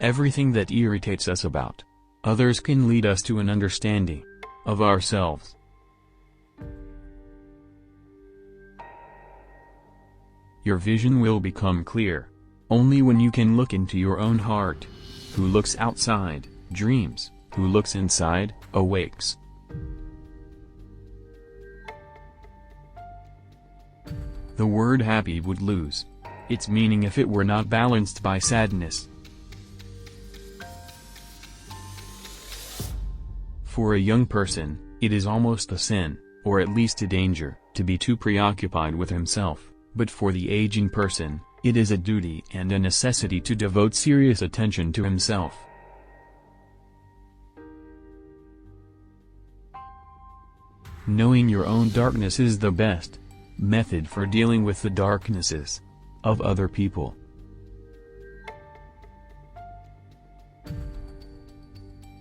Everything that irritates us about others can lead us to an understanding of ourselves. Your vision will become clear only when you can look into your own heart. Who looks outside, dreams. Who looks inside, awakes. The word happy would lose its meaning if it were not balanced by sadness. For a young person, it is almost a sin, or at least a danger, to be too preoccupied with himself, but for the aging person, it is a duty and a necessity to devote serious attention to himself. Knowing your own darkness is the best method for dealing with the darknesses of other people.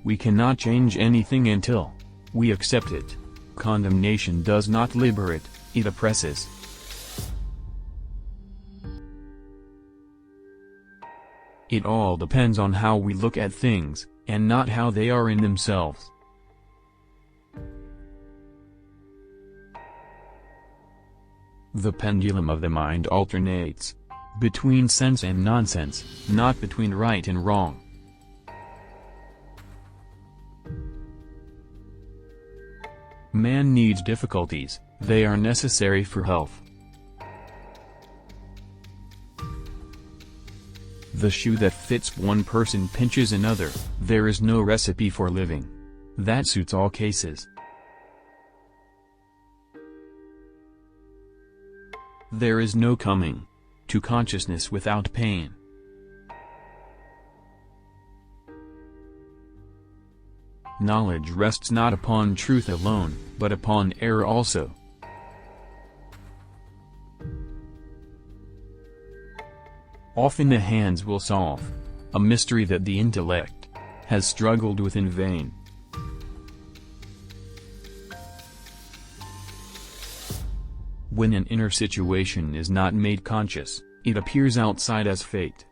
We cannot change anything until we accept it. Condemnation does not liberate, it oppresses. It all depends on how we look at things, and not how they are in themselves. The pendulum of the mind alternates between sense and nonsense, not between right and wrong. Man needs difficulties, they are necessary for health. The shoe that fits one person pinches another. There is no recipe for living that suits all cases. There is no coming to consciousness without pain. Knowledge rests not upon truth alone, but upon error also. Often the hands will solve a mystery that the intellect has struggled with in vain. When an inner situation is not made conscious, it appears outside as fate.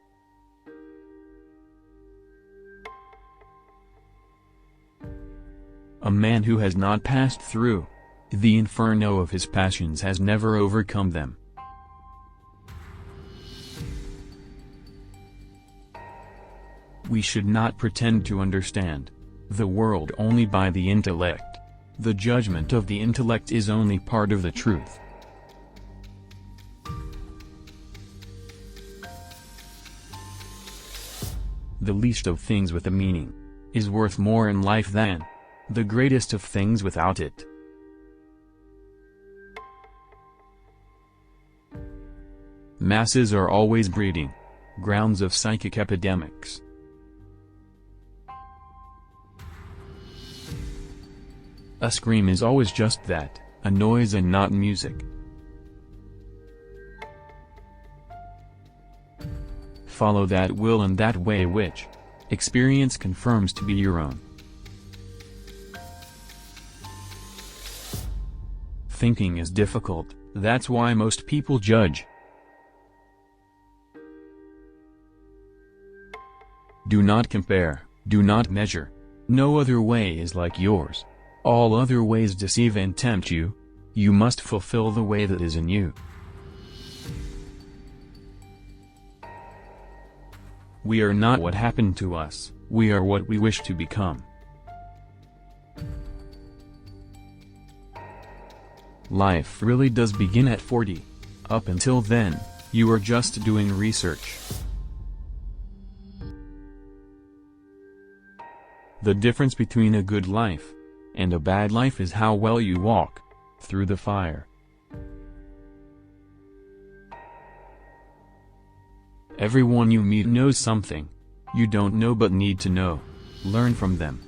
A man who has not passed through the inferno of his passions has never overcome them. We should not pretend to understand the world only by the intellect. The judgment of the intellect is only part of the truth. The least of things with a meaning is worth more in life than the greatest of things without it. Masses are always breeding grounds of psychic epidemics. A scream is always just that, a noise and not music. Follow that will and that way which experience confirms to be your own. Thinking is difficult, that's why most people judge. Do not compare, do not measure. No other way is like yours. All other ways deceive and tempt you. You must fulfill the way that is in you. We are not what happened to us, we are what we wish to become. Life really does begin at 40. Up until then, you are just doing research. The difference between a good life and a bad life is how well you walk through the fire. Everyone you meet knows something you don't know but need to know. Learn from them.